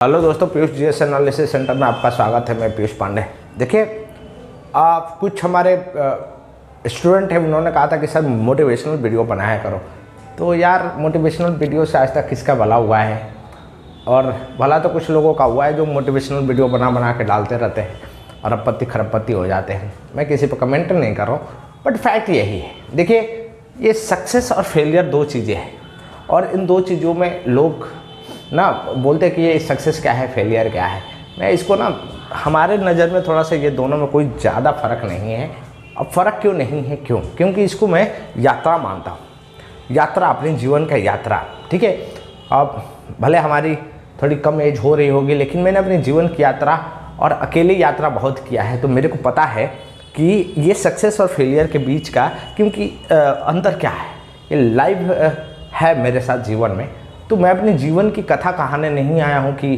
Hello दोस्तों, Piyush GS analysis centre में आपका स्वागत है। मैं पीयूष पांडे। देखिए, कुछ हमारे स्टूडेंट हैं, उन्होंने कहा था कि सर मोटिवेशनल वीडियो बनाया करो। तो यार, मोटिवेशनल वीडियो से आज तक किसका भला हुआ है? और भला तो कुछ लोगों का हुआ है जो मोटिवेशनल वीडियो बना के डालते रहते हैं और अपत्ति खरपत्ती हो जाते हैं। मैं किसी पर कमेंट नहीं कर रहा हूँ, बट फैक्ट यही है। देखिए, ये सक्सेस और फेलियर दो चीज़ें हैं, और इन दो चीज़ों में लोग ना बोलते कि ये सक्सेस क्या है, फेलियर क्या है। मैं इसको ना, हमारे नज़र में थोड़ा सा ये दोनों में कोई ज़्यादा फ़र्क नहीं है। अब फ़र्क क्यों नहीं है? क्योंकि इसको मैं यात्रा मानता हूँ। यात्रा, अपने जीवन का यात्रा, ठीक है। अब भले हमारी थोड़ी कम एज हो रही होगी, लेकिन मैंने अपने जीवन की यात्रा और अकेले यात्रा बहुत किया है। तो मेरे को पता है कि ये सक्सेस और फेलियर के बीच का, क्योंकि अंतर क्या है, ये लाइव है मेरे साथ जीवन में। तो मैं अपने जीवन की कथा कहानी नहीं आया हूँ कि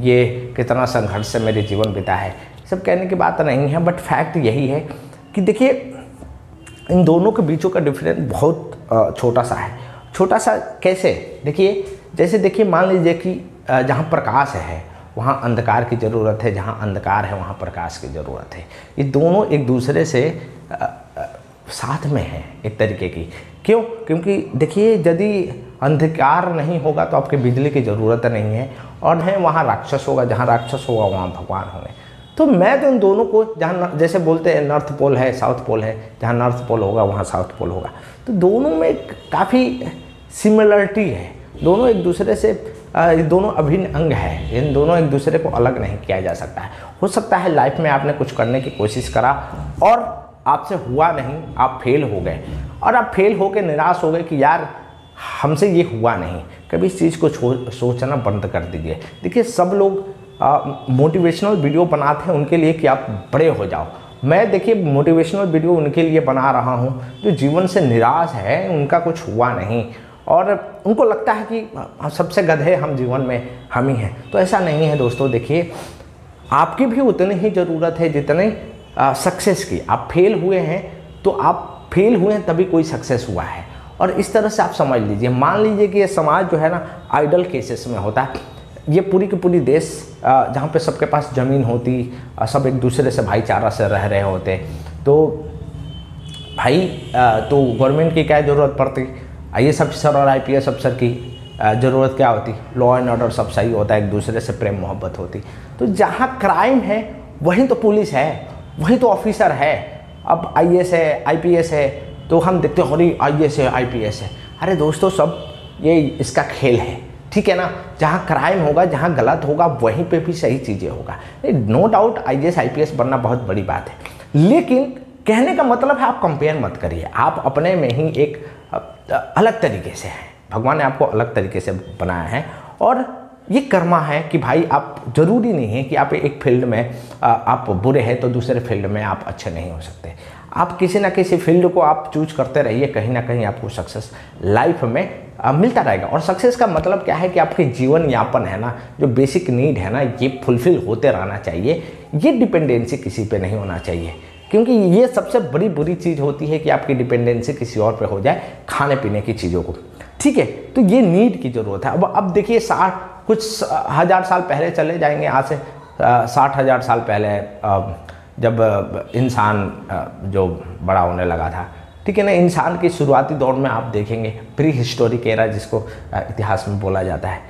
ये कितना संघर्ष से मेरे जीवन बीता है, सब कहने की बात नहीं है। बट फैक्ट यही है कि देखिए, इन दोनों के बीचों का डिफरेंस बहुत छोटा सा है। छोटा सा कैसे? देखिए, जैसे देखिए, मान लीजिए कि जहाँ प्रकाश है वहाँ अंधकार की ज़रूरत है, जहाँ अंधकार है वहाँ प्रकाश की ज़रूरत है। ये दोनों एक दूसरे से साथ में हैं एक तरीके की। क्यों? क्योंकि देखिए, यदि अंधकार नहीं होगा तो आपके बिजली की ज़रूरत नहीं है, और है वहाँ राक्षस होगा, जहाँ राक्षस होगा वहाँ भगवान होंगे। तो मैं तो इन दोनों को, जहाँ जैसे बोलते हैं नॉर्थ पोल है, साउथ पोल है, जहाँ नॉर्थ पोल होगा वहाँ साउथ पोल होगा। तो दोनों में काफ़ी सिमिलरिटी है। दोनों एक दूसरे से, दोनों अभिन्न अंग है। इन दोनों एक दूसरे को अलग नहीं किया जा सकता है। हो सकता है लाइफ में आपने कुछ करने की कोशिश करा और आपसे हुआ नहीं, आप फेल हो गए, और आप फेल होकर निराश हो गए कि यार हमसे ये हुआ नहीं। कभी इस चीज़ को सोचना बंद कर दीजिए। देखिए, सब लोग मोटिवेशनल वीडियो बनाते हैं उनके लिए कि आप बड़े हो जाओ। मैं देखिए, मोटिवेशनल वीडियो उनके लिए बना रहा हूँ जो जीवन से निराश है, उनका कुछ हुआ नहीं और उनको लगता है कि सबसे गधे हम जीवन में हम ही हैं। तो ऐसा नहीं है दोस्तों। देखिए, आपकी भी उतनी ही ज़रूरत है जितने सक्सेस की। आप फेल हुए हैं तो आप फेल हुए हैं तभी कोई सक्सेस हुआ है। और इस तरह से आप समझ लीजिए। मान लीजिए कि ये समाज जो है ना, आइडल केसेस में होता है। ये पूरी की पूरी देश जहाँ पे सबके पास ज़मीन होती, सब एक दूसरे से भाईचारा से रह रहे होते, तो भाई तो गवर्नमेंट की क्या ज़रूरत पड़ती? IAS अफसर और IPS अफसर की ज़रूरत क्या होती? लॉ एंड ऑर्डर सब सही होता, एक दूसरे से प्रेम मोहब्बत होती। तो जहाँ क्राइम है वहीं तो पुलिस है, वहीं तो ऑफिसर है। अब IAS है, IPS है, तो हम देखते हो अरे IAS है, IPS है। अरे दोस्तों, सब ये इसका खेल है, ठीक है ना। जहाँ क्राइम होगा, जहाँ गलत होगा, वहीं पे भी सही चीज़ें होगा। नो डाउट IAS IPS बनना बहुत बड़ी बात है, लेकिन कहने का मतलब है आप कंपेयर मत करिए। आप अपने में ही एक अलग तरीके से हैं। भगवान ने आपको अलग तरीके से बनाया है, और ये कर्मा है कि भाई आप, ज़रूरी नहीं है कि आप एक फील्ड में आप बुरे हैं तो दूसरे फील्ड में आप अच्छे नहीं हो सकते। आप किसी ना किसी फील्ड को आप चूज करते रहिए, कहीं ना कहीं आपको सक्सेस लाइफ में मिलता रहेगा। और सक्सेस का मतलब क्या है कि आपके जीवन यापन है ना, जो बेसिक नीड है ना, ये फुलफिल होते रहना चाहिए। ये डिपेंडेंसी किसी पे नहीं होना चाहिए, क्योंकि ये सबसे बड़ी बुरी चीज़ होती है कि आपकी डिपेंडेंसी किसी और पे हो जाए, खाने पीने की चीज़ों को, ठीक है। तो ये नीड की ज़रूरत है। अब देखिए, कुछ हज़ार साल पहले चले जाएंगे, आज से 60,000 साल पहले, जब इंसान जो बड़ा होने लगा था, ठीक है ना। इंसान की शुरुआती दौर में आप देखेंगे, प्री हिस्टोरिक एरा जिसको इतिहास में बोला जाता है,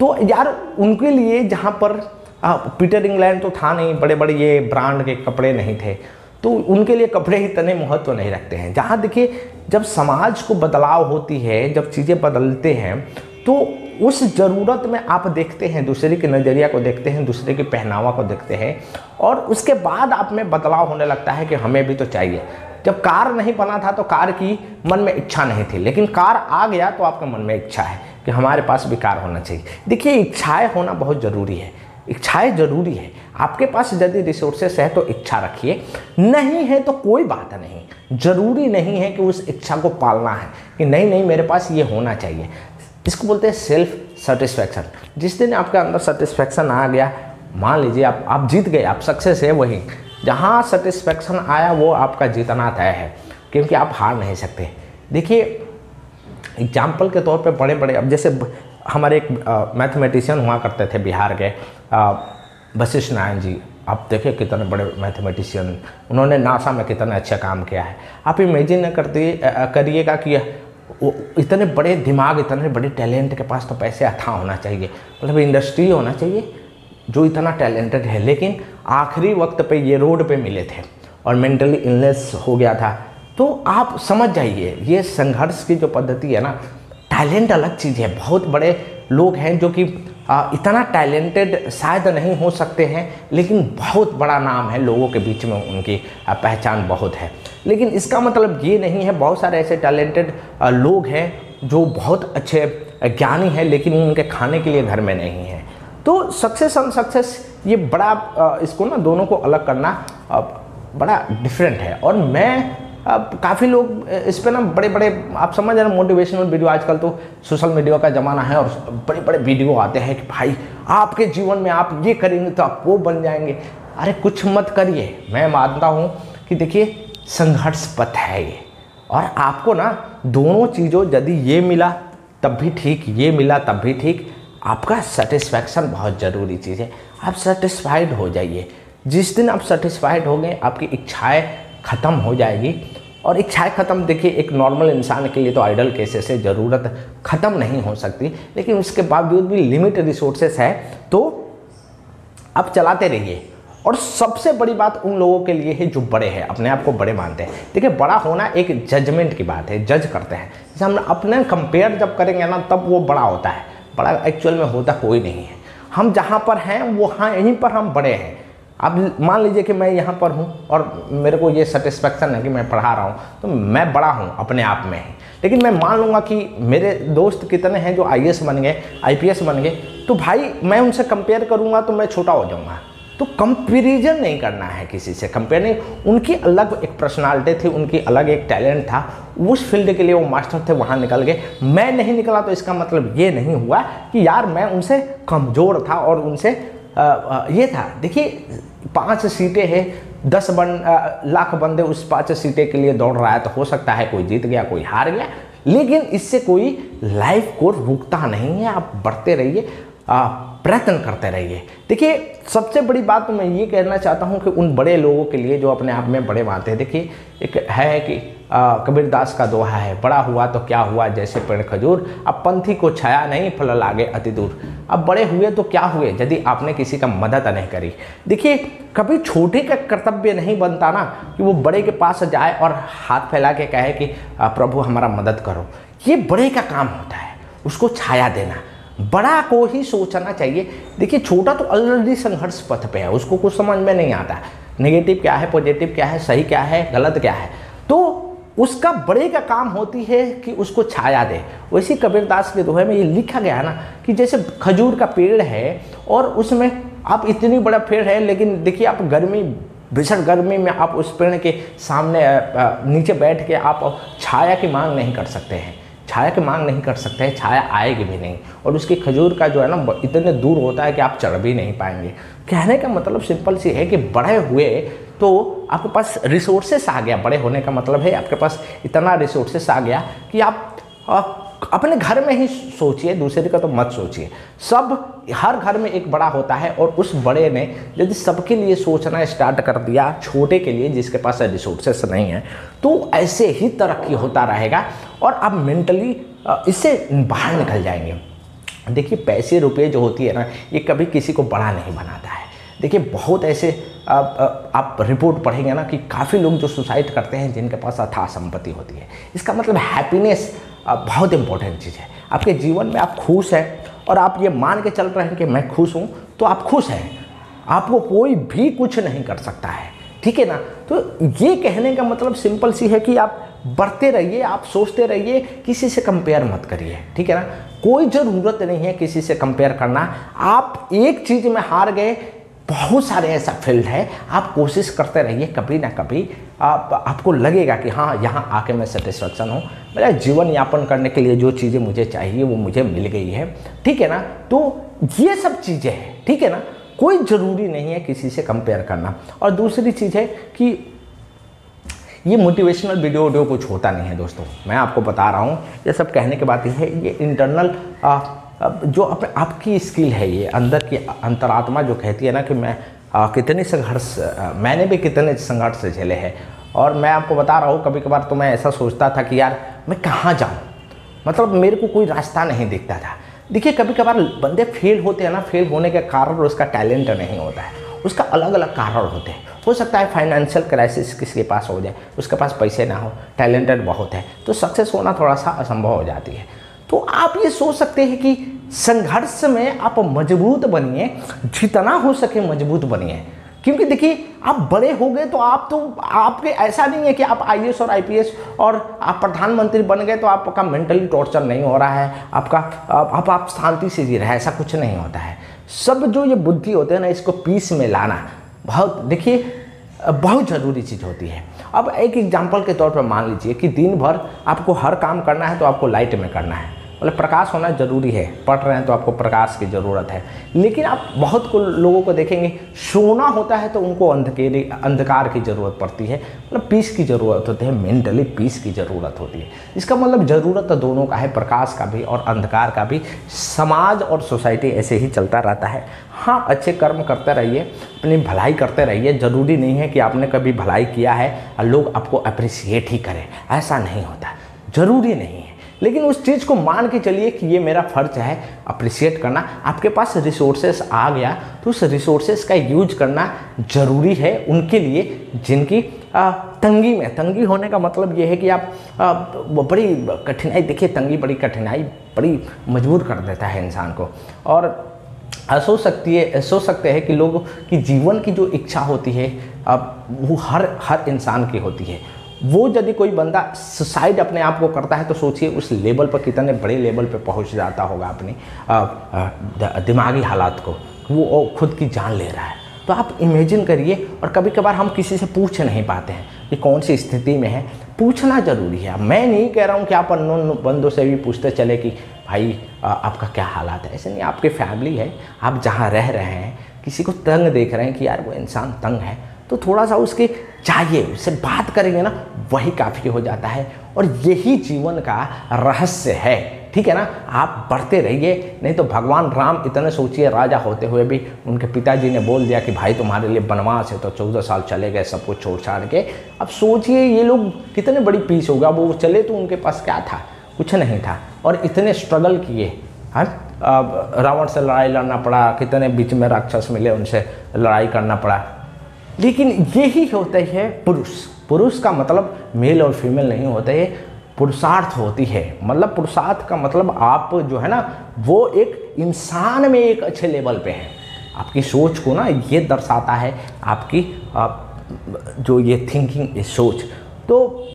तो यार उनके लिए जहाँ पर पीटर इंग्लैंड तो था नहीं, बड़े बड़े ये ब्रांड के कपड़े नहीं थे, तो उनके लिए कपड़े इतने महत्व नहीं रखते हैं। जहाँ देखिए, जब समाज को बदलाव होती है, जब चीज़ें बदलते हैं, तो उस ज़रूरत में आप देखते हैं, दूसरे के नज़रिया को देखते हैं, दूसरे के पहनावा को देखते हैं, और उसके बाद आप में बदलाव होने लगता है कि हमें भी तो चाहिए। जब कार नहीं बना था तो कार की मन में इच्छा नहीं थी, लेकिन कार आ गया तो आपके मन में इच्छा है कि हमारे पास भी कार होना चाहिए। देखिए, इच्छाएँ होना बहुत ज़रूरी है। इच्छाएँ ज़रूरी है। आपके पास यदि रिसोर्सेस है तो इच्छा रखिए, नहीं है तो कोई बात नहीं। ज़रूरी नहीं है कि उस इच्छा को पालना है कि नहीं मेरे पास ये होना चाहिए। इसको बोलते हैं सेल्फ सेटिस्फैक्शन। जिस दिन आपके अंदर सेटिस्फैक्शन आ गया, मान लीजिए आप जीत गए, आप सक्सेस है। वही जहाँ सेटिस्फैक्शन आया वो आपका जीतना तय है, क्योंकि आप हार नहीं सकते। देखिए, एग्जाम्पल के तौर पे बड़े बड़े, अब जैसे हमारे एक मैथमेटिशियन हुआ करते थे बिहार के, वशिष्ठ नारायण जी। आप देखिए कितने बड़े मैथमेटिशियन, उन्होंने नासा में कितना अच्छा काम किया है। आप इमेजिन करिएगा कि वो इतने बड़े दिमाग, इतने बड़े टैलेंट के पास तो पैसे अथाह होना चाहिए, मतलब इंडस्ट्री होना चाहिए जो इतना टैलेंटेड है, लेकिन आखिरी वक्त पे ये रोड पे मिले थे और मेंटली इलनेस हो गया था। तो आप समझ जाइए ये संघर्ष की जो पद्धति है ना, टैलेंट अलग चीज़ है। बहुत बड़े लोग हैं जो कि इतना टैलेंटेड शायद नहीं हो सकते हैं, लेकिन बहुत बड़ा नाम है लोगों के बीच में, उनकी पहचान बहुत है। लेकिन इसका मतलब ये नहीं है, बहुत सारे ऐसे टैलेंटेड लोग हैं जो बहुत अच्छे ज्ञानी हैं, लेकिन उनके खाने के लिए घर में नहीं है। तो सक्सेस अनसक्सेस ये बड़ा इसको ना दोनों को अलग करना बड़ा डिफरेंट है। और मैं काफ़ी लोग इस पे ना बड़े बड़े, आप समझ रहे हैं, मोटिवेशनल वीडियो, आजकल तो सोशल मीडिया का ज़माना है और बड़े बड़े वीडियो आते हैं कि भाई आपके जीवन में आप ये करेंगे तो आप वो बन जाएंगे। अरे कुछ मत करिए। मैं मानता हूँ कि देखिए संघर्ष पथ है ये, और आपको ना दोनों चीज़ों, यदि ये मिला तब भी ठीक, ये मिला तब भी ठीक, आपका सेटिस्फैक्शन बहुत ज़रूरी चीज़ है। आप सेटिस्फाइड हो जाइए। जिस दिन आप सेटिस्फाइड हो गए, आपकी इच्छाएं ख़त्म हो जाएगी। और इच्छाएं ख़त्म, देखिए एक नॉर्मल इंसान के लिए तो आइडल केसेस से ज़रूरत ख़त्म नहीं हो सकती, लेकिन उसके बावजूद भी लिमिट रिसोर्सेस है तो आप चलाते रहिए। और सबसे बड़ी बात उन लोगों के लिए है जो बड़े हैं, अपने आप को बड़े मानते हैं। देखिए बड़ा होना एक जजमेंट की बात है, जज करते हैं। जैसे हम अपने कंपेयर जब करेंगे ना, तब वो बड़ा होता है। बड़ा एक्चुअल में होता कोई नहीं है। हम जहाँ पर हैं वो, हाँ यहीं पर हम बड़े हैं। अब मान लीजिए कि मैं यहाँ पर हूँ और मेरे को ये सेटिस्फेक्शन है कि मैं पढ़ा रहा हूँ, तो मैं बड़ा हूँ अपने आप में ही। लेकिन मैं मान लूँगा कि मेरे दोस्त कितने हैं जो IAS बन गए, IPS बन गए, तो भाई मैं उनसे कंपेयर करूँगा तो मैं छोटा हो जाऊँगा। तो कंपैरिजन नहीं करना है किसी से, कंपेयर नहीं। उनकी अलग एक पर्सनालिटी थी, उनकी अलग एक टैलेंट था, उस फील्ड के लिए वो मास्टर थे, वहाँ निकल गए। मैं नहीं निकला तो इसका मतलब ये नहीं हुआ कि यार मैं उनसे कमज़ोर था और उनसे ये था। देखिए 5 सीटें हैं, 10 लाख बंदे उस 5 सीटें के लिए दौड़ रहा है, तो हो सकता है कोई जीत गया कोई हार गया, लेकिन इससे कोई लाइफ को रुकता नहीं है। आप बढ़ते रहिए, प्रयत्न करते रहिए। देखिए सबसे बड़ी बात तो मैं ये कहना चाहता हूँ कि उन बड़े लोगों के लिए जो अपने आप में बड़े मानते हैं। देखिए एक है कि कबीरदास का दोहा है, बड़ा हुआ तो क्या हुआ जैसे पेड़ खजूर, अब पंथी को छाया नहीं फल लागे अति दूर। अब बड़े हुए तो क्या हुए यदि आपने किसी का मदद नहीं करी। देखिए कभी छोटे का कर्तव्य नहीं बनता ना कि वो बड़े के पास जाए और हाथ फैला के कहे कि प्रभु हमारा मदद करो। ये बड़े का काम होता है, उसको छाया देना। बड़ा को ही सोचना चाहिए। देखिए छोटा तो ऑलरेडी संघर्ष पथ पे है, उसको कुछ समझ में नहीं आता नेगेटिव क्या है, पॉजिटिव क्या है, सही क्या है, गलत क्या है। तो उसका बड़े का काम होती है कि उसको छाया दे। वैसे कबीरदास के दोहे में ये लिखा गया है ना कि जैसे खजूर का पेड़ है और उसमें आप इतनी बड़ा पेड़ है, लेकिन देखिए आप भीषण गर्मी में आप उस पेड़ के सामने नीचे बैठ के आप छाया की मांग नहीं कर सकते हैं, छाया की मांग नहीं कर सकते हैं, छाया आएगी भी नहीं। और उसकी खजूर का जो है ना इतने दूर होता है कि आप चढ़ भी नहीं पाएंगे। कहने का मतलब सिंपल सी है कि बड़े हुए तो आपके पास रिसोर्सेस आ गया। बड़े होने का मतलब है आपके पास इतना रिसोर्सेस आ गया कि आप अपने घर में ही सोचिए, दूसरे का तो मत सोचिए। हर घर में एक बड़ा होता है और उस बड़े ने यदि सबके लिए सोचना स्टार्ट कर दिया, छोटे के लिए जिसके पास रिसोर्सेस नहीं है, तो ऐसे ही तरक्की होता रहेगा और आप मेंटली इससे बाहर निकल जाएंगे। देखिए पैसे रुपये जो होती है ना, ये कभी किसी को बड़ा नहीं बनाता है। देखिए बहुत ऐसे आप रिपोर्ट पढ़ेंगे ना कि काफ़ी लोग जो सुसाइड करते हैं जिनके पास अथाह संपत्ति होती है। इसका मतलब हैप्पीनेस बहुत इंपॉर्टेंट चीज़ है। आपके जीवन में आप खुश हैं और आप ये मान के चल रहे हैं कि मैं खुश हूँ, तो आप खुश हैं, आपको कोई भी कुछ नहीं कर सकता है, ठीक है ना। तो ये कहने का मतलब सिंपल सी है कि आप बढ़ते रहिए, आप सोचते रहिए, किसी से कंपेयर मत करिए, ठीक है ना। कोई ज़रूरत नहीं है किसी से कंपेयर करना। आप एक चीज़ में हार गए, बहुत सारे ऐसा फील्ड है, आप कोशिश करते रहिए, कभी ना कभी आपको लगेगा कि हाँ यहाँ आके मैं सेटिस्फेक्शन हूँ, मेरा जीवन यापन करने के लिए जो चीज़ें मुझे चाहिए वो मुझे मिल गई है, ठीक है ना। तो ये सब चीज़ें हैं, ठीक है ना। कोई ज़रूरी नहीं है किसी से कंपेयर करना। और दूसरी चीज़ है कि ये मोटिवेशनल वीडियो कुछ होता नहीं है दोस्तों, मैं आपको बता रहा हूँ। ये सब कहने के बात ये है, ये इंटरनल जो आपकी स्किल है, ये अंदर की अंतरात्मा जो कहती है ना कि मैं मैंने भी कितने संघर्ष झेले हैं। और मैं आपको बता रहा हूँ, कभी कभार तो मैं ऐसा सोचता था कि यार मैं कहाँ जाऊँ, मतलब मेरे को कोई रास्ता नहीं दिखता था। देखिए कभी कभार बंदे फेल होते हैं ना, फेल होने के कारण उसका टैलेंट नहीं होता है, उसका अलग अलग कारण होते हैं। हो सकता है फाइनेंशियल क्राइसिस किसी के पास हो जाए, उसके पास पैसे ना हो, टैलेंटेड बहुत है, तो सक्सेस होना थोड़ा सा असंभव हो जाती है। तो आप ये सोच सकते हैं कि संघर्ष में आप मजबूत बनिए, जितना हो सके मजबूत बनिए। क्योंकि देखिए आप बड़े हो गए तो आपके ऐसा नहीं है कि आप आईएएस और आईपीएस और आप प्रधानमंत्री बन गए तो आपका मेंटली टॉर्चर नहीं हो रहा है, आप शांति से जी रहे हैं, ऐसा कुछ नहीं होता है। सब जो ये बुद्धि होते हैं ना, इसको पीस में लाना बहुत ज़रूरी चीज़ होती है। अब एक एग्जांपल के तौर पर मान लीजिए कि दिन भर आपको हर काम करना है तो आपको लाइट में करना है, मतलब प्रकाश होना जरूरी है, पढ़ रहे हैं तो आपको प्रकाश की ज़रूरत है। लेकिन आप बहुत को लोगों को देखेंगे, सोना होता है तो उनको अंधकार की ज़रूरत पड़ती है, मतलब पीस की ज़रूरत होती है, मेंटली पीस की ज़रूरत होती है। इसका मतलब ज़रूरत तो दोनों का है, प्रकाश का भी और अंधकार का भी। समाज और सोसाइटी ऐसे ही चलता रहता है। हाँ, अच्छे कर्म करते रहिए, अपनी भलाई करते रहिए। ज़रूरी नहीं है कि आपने कभी भलाई किया है और लोग आपको अप्रिसिएट ही करें, ऐसा नहीं होता, ज़रूरी नहीं है। लेकिन उस चीज़ को मान के चलिए कि ये मेरा फर्ज है अप्रिशिएट करना। आपके पास रिसोर्सेस आ गया तो उस रिसोर्सेस का यूज करना ज़रूरी है उनके लिए जिनकी तंगी में, तंगी होने का मतलब ये है कि आप बड़ी कठिनाई, देखिए तंगी बड़ी कठिनाई बड़ी मजबूर कर देता है इंसान को। और सोच सकते हैं कि लोगों की जीवन की जो इच्छा होती है वो हर इंसान की होती है। वो यदि कोई बंदा सुसाइड अपने आप को करता है तो सोचिए उस लेवल पर कितने बड़े लेवल पर पहुंच जाता होगा अपनी दिमागी हालात को, वो खुद की जान ले रहा है। तो आप इमेजिन करिए। और कभी कभार हम किसी से पूछ नहीं पाते हैं कि कौन सी स्थिति में है, पूछना ज़रूरी है। मैं नहीं कह रहा हूँ कि आप अननोन बंदों से भी पूछते चले कि भाई आपका क्या हालात है, ऐसे नहीं। आपकी फैमिली है, आप जहाँ रह रहे हैं, किसी को तंग देख रहे हैं कि यार वो इंसान तंग है, तो थोड़ा सा उसके चाहिए, उससे बात करेंगे ना, वही काफ़ी हो जाता है। और यही जीवन का रहस्य है, ठीक है ना। आप बढ़ते रहिए, नहीं तो भगवान राम इतने सोचिए राजा होते हुए भी उनके पिताजी ने बोल दिया कि भाई तुम्हारे लिए बनवास है, तो 14 साल चले गए सब कुछ छोड़ छाड़ के। अब सोचिए ये लोग कितने बड़ी पीस होगा। वो चले तो उनके पास क्या था, कुछ नहीं था, और इतने स्ट्रगल किए। हाँ, रावण से लड़ाई लड़ना पड़ा, कितने बीच में राक्षस मिले उनसे लड़ाई करना पड़ा। लेकिन यही होता है पुरुष का मतलब मेल और फीमेल नहीं होता है, पुरुषार्थ होती है। मतलब पुरुषार्थ का मतलब आप जो है ना वो एक इंसान में एक अच्छे लेवल पे है। आपकी सोच को ना ये दर्शाता है, आपकी जो ये थिंकिंग, ये सोच। तो